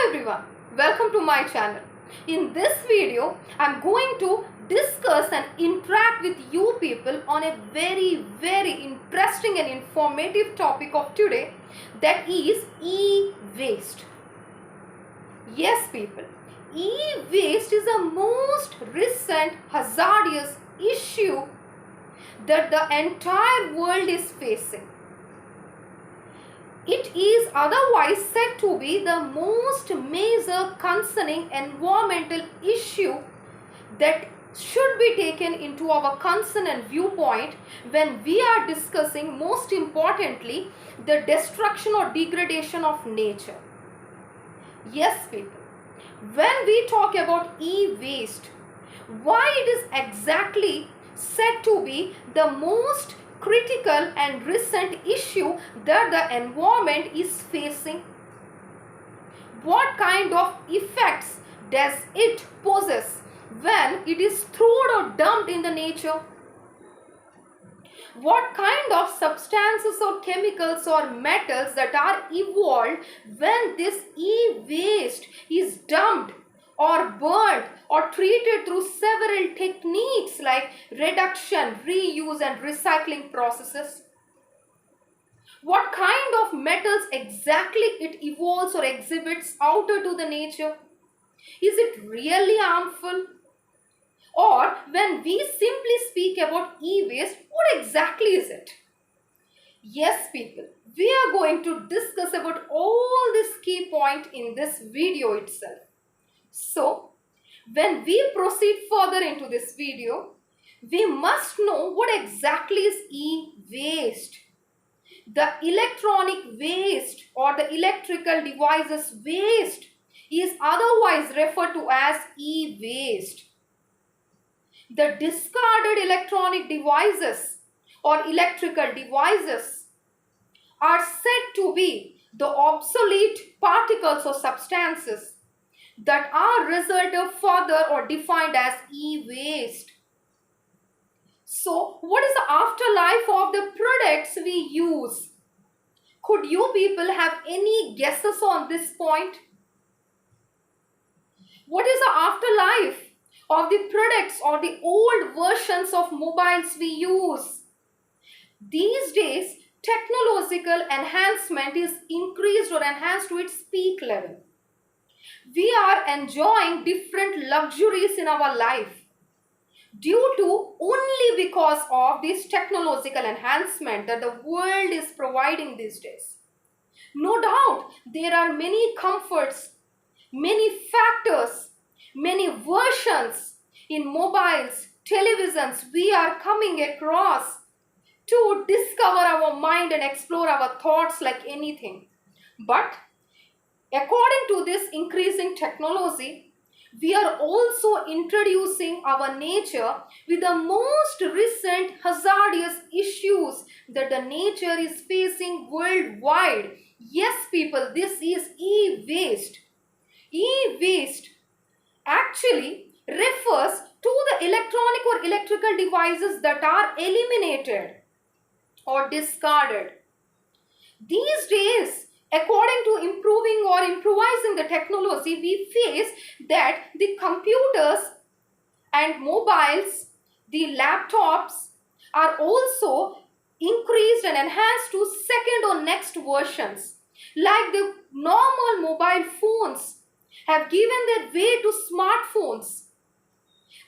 everyone, welcome to my channel. In this video, I'm going to discuss and interact with you people on a very interesting and informative topic of today, that is e-waste. Yes people, e-waste is the most recent hazardous issue that the entire world is facing. It is otherwise said to be the most major concerning environmental issue that should be taken into our concern and viewpoint when we are discussing, most importantly, the destruction or degradation of nature. Yes people, when we talk about e-waste, why it is exactly said to be the most critical and recent issue that the environment is facing? What kind of effects does it possess when it is thrown or dumped in the nature? What kind of substances or chemicals or metals that are evolved when this e-waste is dumped or burnt or treated through several techniques like reduction, reuse and recycling processes? What kind of metals exactly it evolves or exhibits outer to the nature? Is it really harmful? Or when we simply speak about e-waste, what exactly is it? Yes people, we are going to discuss about all these key points in this video itself. So, when we proceed further into this video, we must know what exactly is e-waste. The electronic waste or the electrical devices waste is otherwise referred to as e-waste. The discarded electronic devices or electrical devices are said to be the obsolete particles or substances that are resulted further or defined as e-waste. So, what is the afterlife of the products we use? Could you people have any guesses on this point? What is the afterlife of the products or the old versions of mobiles we use? These days, technological enhancement is increased or enhanced to its peak level. We are enjoying different luxuries in our life due to only because of this technological enhancement that the world is providing these days. No doubt, there are many comforts, many factors, many versions in mobiles, televisions we are coming across to discover our mind and explore our thoughts like anything. But according to this increasing technology, we are also introducing our nature with the most recent hazardous issues that the nature is facing worldwide. Yes people, this is e-waste. E-waste actually refers to the electronic or electrical devices that are eliminated or discarded. These days, according to improving or improvising the technology, we face that the computers and mobiles, the laptops are also increased and enhanced to second or next versions. Like the normal mobile phones have given their way to smartphones.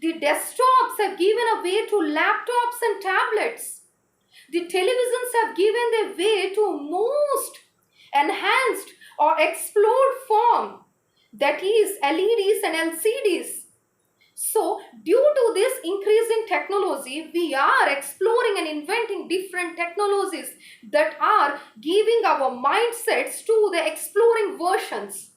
The desktops have given a way to laptops and tablets. The televisions have given their way to most enhanced or explored form, that is LEDs and LCDs. So, due to this increasing technology, we are exploring and inventing different technologies that are giving our mindsets to the exploring versions.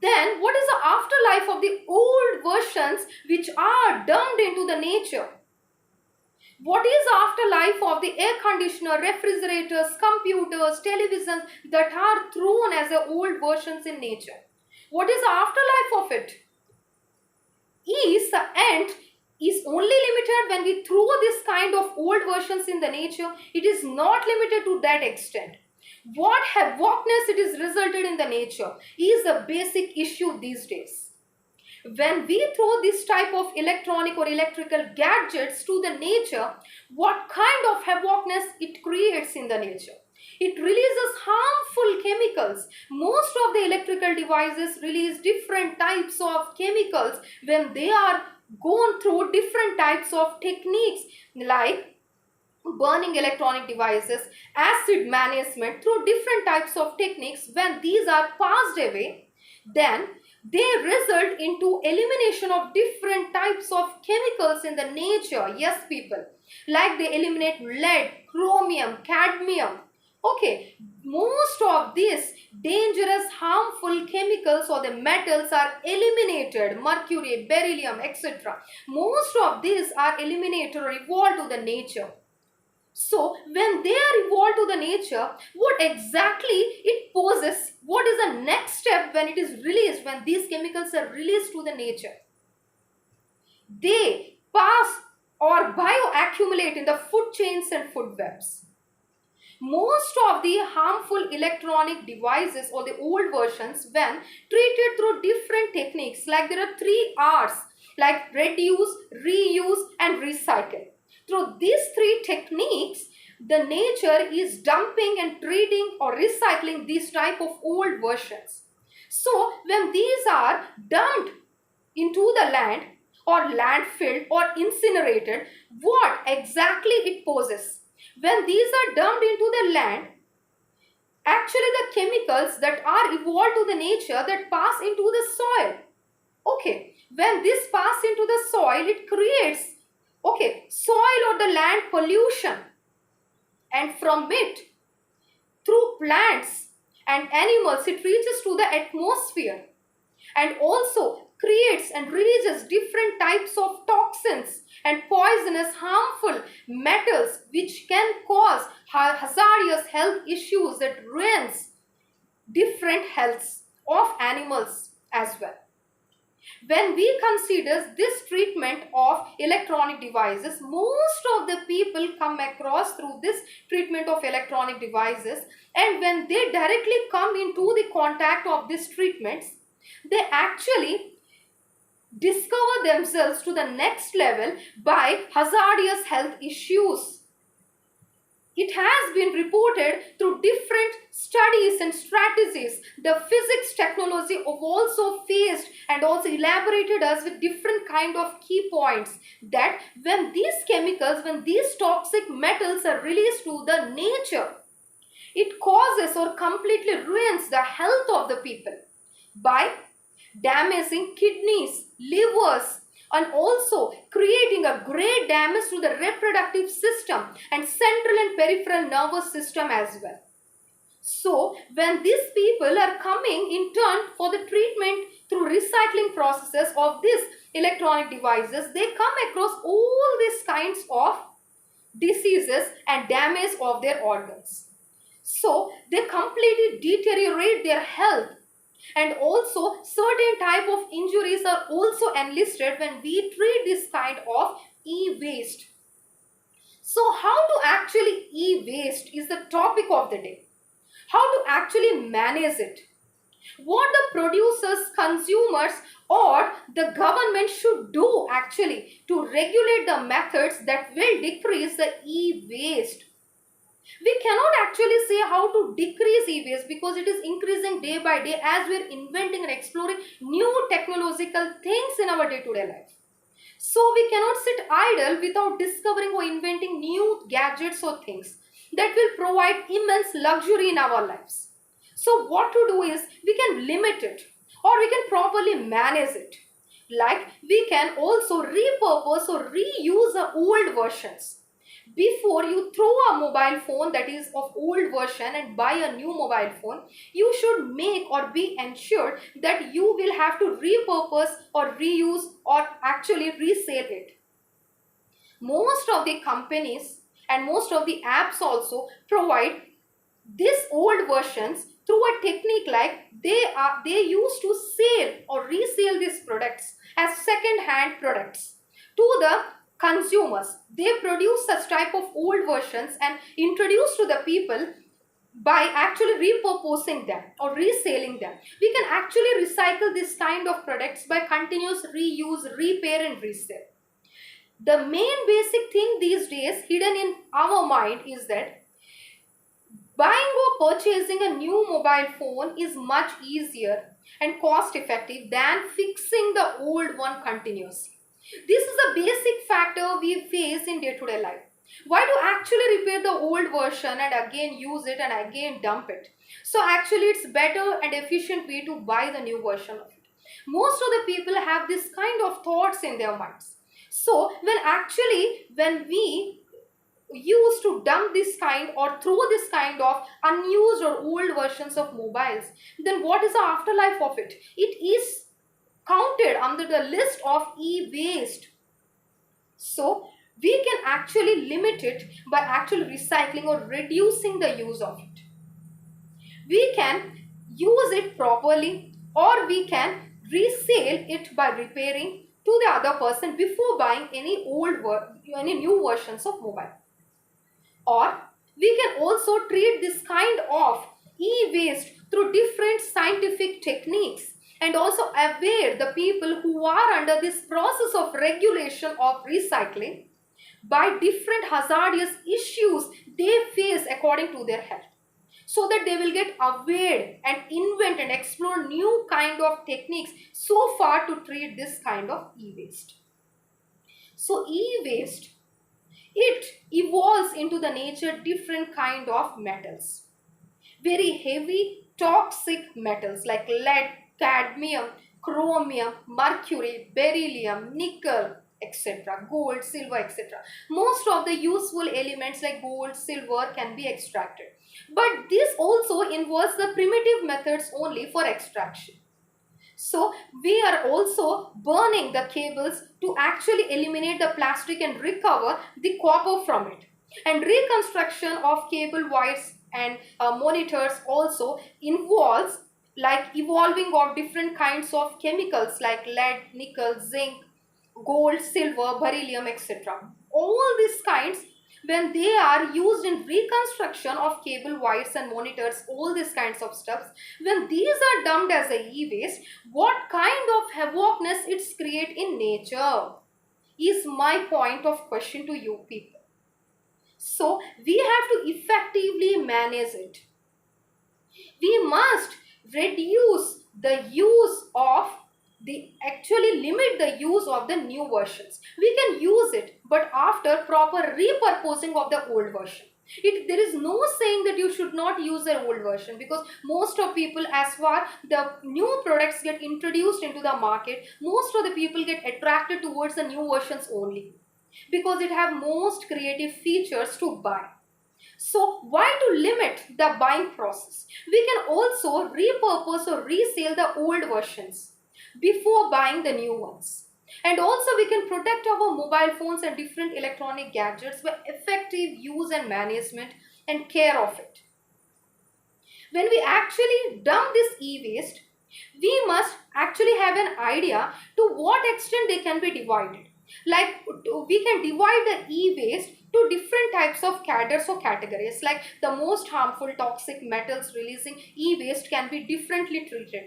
Then, what is the afterlife of the old versions which are dumped into the nature? What is the afterlife of the air conditioner, refrigerators, computers, televisions that are thrown as the old versions in nature? What is the afterlife of it? Is the end is only limited when we throw this kind of old versions in the nature? It is not limited to that extent. What havocness it is resulted in the nature is a basic issue these days. When we throw this type of electronic or electrical gadgets to the nature, what kind of havocness it creates in the nature? It releases harmful chemicals. Most of the electrical devices release different types of chemicals when they are gone through different types of techniques like burning electronic devices, acid management, through different types of techniques. When these are passed away, then they result into elimination of different types of chemicals in the nature. Yes, people, like they eliminate lead, chromium, cadmium. Okay, most of these dangerous harmful chemicals or the metals are eliminated. Mercury, beryllium, etc. Most of these are eliminated or evolved to the nature. So when they are evolved to the nature, what exactly it poses? What is the next step when it is released, when these chemicals are released to the nature? They pass or bioaccumulate in the food chains and food webs. Most of the harmful electronic devices or the old versions, when treated through different techniques, like there are 3 R's, like reduce, reuse and recycle. Through these 3 techniques, the nature is dumping and treating or recycling these type of old versions. So when these are dumped into the land or landfilled or incinerated, what exactly it poses? When these are dumped into the land, actually the chemicals that are evolved to the nature that pass into the soil. Okay, when this pass into the soil, it creates, okay, soil or the land pollution, and from it, through plants and animals, it reaches to the atmosphere and also creates and releases different types of toxins and poisonous harmful metals which can cause hazardous health issues that ruins different healths of animals as well. When we consider this treatment of electronic devices, most of the people come across through this treatment of electronic devices, and when they directly come into the contact of these treatments, they actually discover themselves to the next level by hazardous health issues. It has been reported through different studies and strategies. The physics technology have also faced and also elaborated us with different kind of key points, that when these chemicals, when these toxic metals are released to the nature, it causes or completely ruins the health of the people by damaging kidneys, livers, and also creating a great damage to the reproductive system and central and peripheral nervous system as well. So when these people are coming in turn for the treatment through recycling processes of these electronic devices, they come across all these kinds of diseases and damage of their organs. So they completely deteriorate their health, and also certain type of injuries are also enlisted when we treat this kind of e-waste. So how to actually e-waste is the topic of the day. How to actually manage it. What the producers, consumers or the government should do actually to regulate the methods that will decrease the e-waste. We cannot actually say how to decrease e-waste because it is increasing day by day as we are inventing and exploring new technological things in our day-to-day life. So we cannot sit idle without discovering or inventing new gadgets or things that will provide immense luxury in our lives. So what to do is we can limit it or we can properly manage it. Like we can also repurpose or reuse the old versions. Before you throw a mobile phone that is of old version and buy a new mobile phone, you should make or be ensured that you will have to repurpose or reuse or actually resell it. Most of the companies and most of the apps also provide these old versions through a technique like they used to sell or resell these products as second hand products to the consumers. They produce such type of old versions and introduce to the people by actually repurposing them or reselling them. We can actually recycle this kind of products by continuous reuse, repair and resell. The main basic thing these days hidden in our mind is that buying or purchasing a new mobile phone is much easier and cost effective than fixing the old one continuously. This is a basic factor we face in day-to-day life. Why to actually repair the old version and again use it and again dump it? So actually it's better and efficient way to buy the new version of it. Most of the people have this kind of thoughts in their minds. So when we used to dump this kind or throw this kind of unused or old versions of mobiles, then what is the afterlife of it? It is counted under the list of e-waste. So we can actually limit it by actually recycling or reducing the use of it. We can use it properly or we can resell it by repairing to the other person before buying any new versions of mobile. Or we can also treat this kind of e-waste through different scientific techniques and also aware the people who are under this process of regulation of recycling by different hazardous issues they face according to their health, so that they will get aware and invent and explore new kind of techniques so far to treat this kind of e-waste. So e-waste, it evolves into the nature different kind of metals, very heavy toxic metals like lead, cadmium, chromium, mercury, beryllium, nickel, etc., gold, silver, etc. Most of the useful elements like gold, silver can be extracted, but this also involves the primitive methods only for extraction. So we are also burning the cables to actually eliminate the plastic and recover the copper from it. And reconstruction of cable wires and monitors also involves like evolving of different kinds of chemicals like lead, nickel, zinc, gold, silver, beryllium, etc. All these kinds, when they are used in reconstruction of cable wires and monitors, all these kinds of stuffs, when these are dumped as a e-waste, what kind of havocness it's create in nature is my point of question to you people. So we have to effectively manage it. We must reduce the use of actually limit the use of the new versions. We can use it, but after proper repurposing of the old version. There is no saying that you should not use the old version, because most of people, as far the new products get introduced into the market, most of the people get attracted towards the new versions only because it have most creative features to buy. So why to limit the buying process? We can also repurpose or resell the old versions before buying the new ones. And also we can protect our mobile phones and different electronic gadgets by effective use and management and care of it. When we actually dump this e-waste, we must actually have an idea to what extent they can be divided. Like we can divide the e-waste to different types of cadres or categories. Like the most harmful toxic metals releasing e-waste can be differently treated,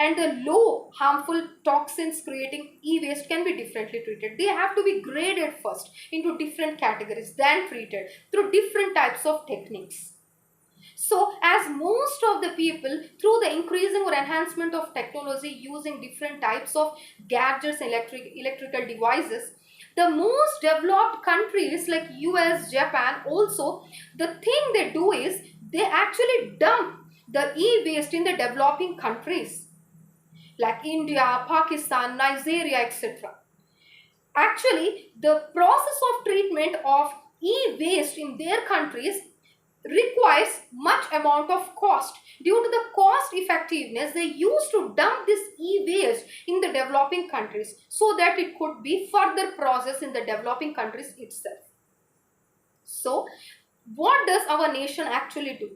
and the low harmful toxins creating e-waste can be differently treated. They have to be graded first into different categories, then treated through different types of techniques. So as most of the people, through the increasing or enhancement of technology using different types of gadgets, electrical devices, the most developed countries like US, Japan also, the thing they do is they actually dump the e-waste in the developing countries like India, Pakistan, Nigeria, etc. Actually, the process of treatment of e-waste in their countries requires much amount of cost. Due to the cost effectiveness, they used to dump this e-waste in the developing countries so that it could be further processed in the developing countries itself. So what does our nation actually do?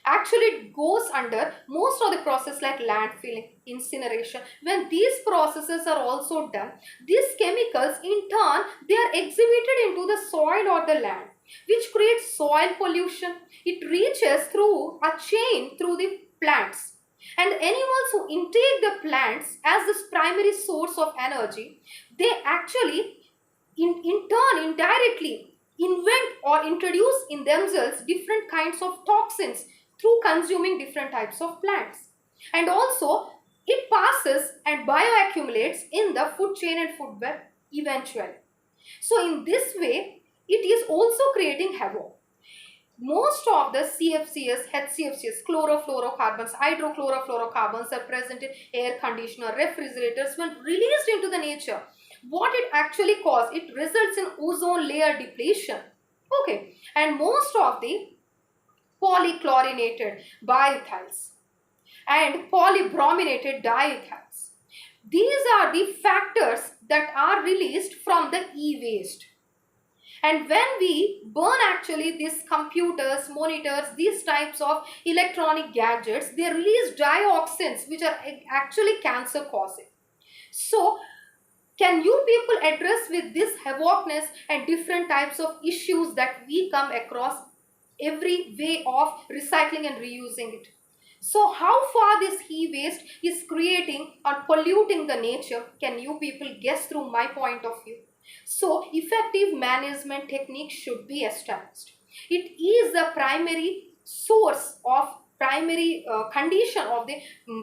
Actually, it goes under most of the process like landfilling, incineration. When these processes are also done, these chemicals in turn, they are exhibited into the soil or the land. which creates soil pollution. It reaches through a chain through the plants. And animals who intake the plants as this primary source of energy, they actually in turn indirectly invent or introduce in themselves different kinds of toxins through consuming different types of plants. And also it passes and bioaccumulates in the food chain and food web eventually. So in this way, it is also creating havoc. Most of the CFCs, HCFCs, chlorofluorocarbons, hydrochlorofluorocarbons are present in air conditioner, refrigerators. When released into the nature, what it actually causes, it results in ozone layer depletion. Okay, and most of the polychlorinated biethyls and polybrominated diethyls, these are the factors that are released from the e-waste. And when we burn actually these computers, monitors, these types of electronic gadgets, they release dioxins which are actually cancer causing. So can you people address with this havocness and different types of issues that we come across every way of recycling and reusing it? So how far this e-waste is creating or polluting the nature, can you people guess through my point of view? So effective management techniques should be established. It is the primary source of primary condition of the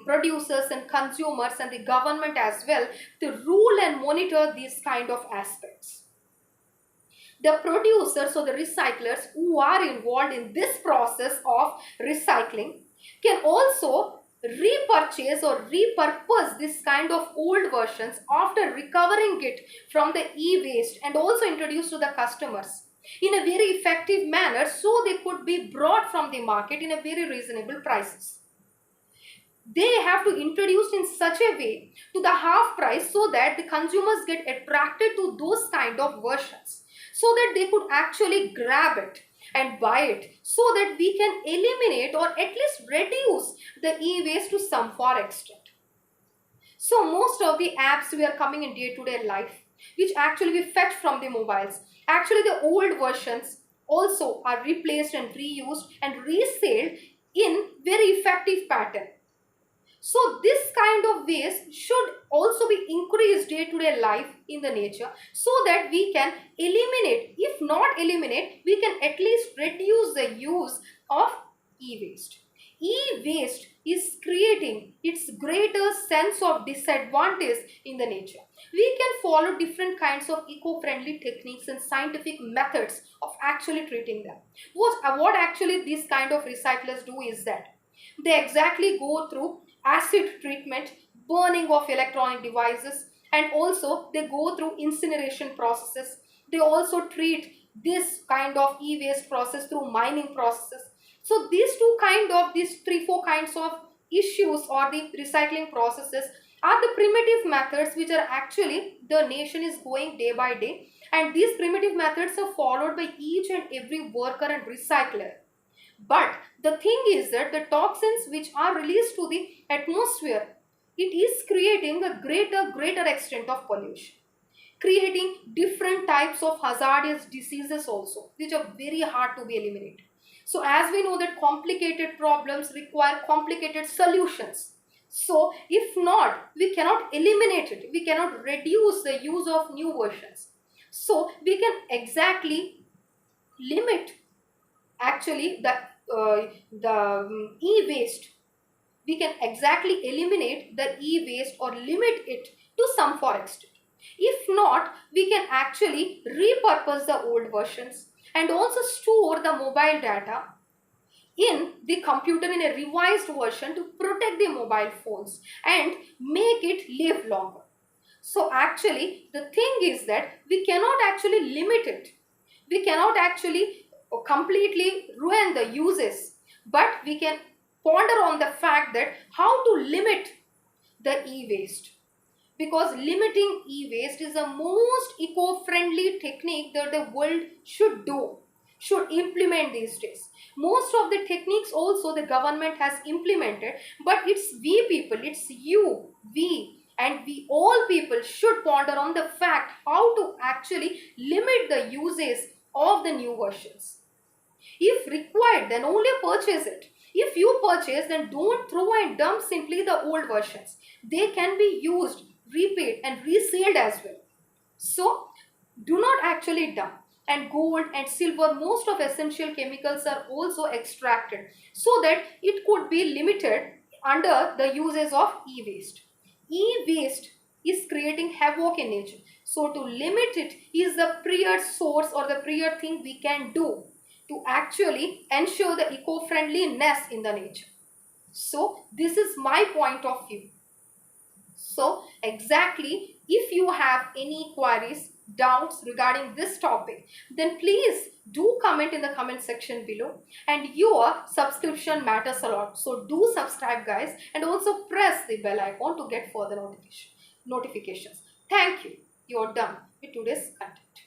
producers and consumers and the government as well to rule and monitor these kind of aspects. The producers or the recyclers who are involved in this process of recycling can also repurchase or repurpose this kind of old versions after recovering it from the e-waste and also introduce to the customers in a very effective manner so they could be brought from the market in a very reasonable prices. They have to introduce in such a way to the half price so that the consumers get attracted to those kind of versions so that they could actually grab it and buy it so that we can eliminate or at least reduce the e-waste to some far extent. So most of the apps we are coming in day-to-day life, which actually we fetch from the mobiles, actually the old versions also are replaced and reused and resold in very effective pattern. So this kind of waste should also be increased day-to-day life in the nature so that we can eliminate, if not eliminate, we can at least reduce the use of e-waste. E-waste is creating its greater sense of disadvantage in the nature. We can follow different kinds of eco-friendly techniques and scientific methods of actually treating them. What actually these kind of recyclers do is that they exactly go through acid treatment, burning of electronic devices, and also they go through incineration processes. They also treat this kind of e-waste process through mining processes. So these 3-4 kinds of issues or the recycling processes are the primitive methods which are actually the nation is going day by day, and these primitive methods are followed by each and every worker and recycler. But the thing is that the toxins which are released to the atmosphere, it is creating a greater extent of pollution, creating different types of hazardous diseases also, which are very hard to be eliminated. So as we know that complicated problems require complicated solutions. So if not, we cannot eliminate it. We cannot reduce the use of new versions. So we can exactly limit actually the e-waste. We can exactly eliminate the e-waste or limit it to some far extent. If not, we can actually repurpose the old versions and also store the mobile data in the computer in a revised version to protect the mobile phones and make it live longer. So actually the thing is that we cannot actually limit it. We cannot actually completely ruin the uses, but we can ponder on the fact that how to limit the e-waste, because limiting e-waste is the most eco-friendly technique that the world should implement these days. Most of the techniques also the government has implemented, but it's we people, it's you, we, and we all people should ponder on the fact how to actually limit the uses of the new versions. If required, then only purchase it. If you purchase, then don't throw and dump simply the old versions. They can be used, repaid, and resealed as well. So, do not actually dump. And gold and silver, most of essential chemicals are also extracted so that it could be limited under the uses of e-waste. E-waste is creating havoc in nature. So, to limit it is the prior source or the prior thing we can do to actually ensure the eco-friendliness in the nature. So, this is my point of view. So, exactly, if you have any queries, doubts regarding this topic, then please do comment in the comment section below. And your subscription matters a lot. So, do subscribe, guys, and also press the bell icon to get further notifications. Thank you. You're done with today's content.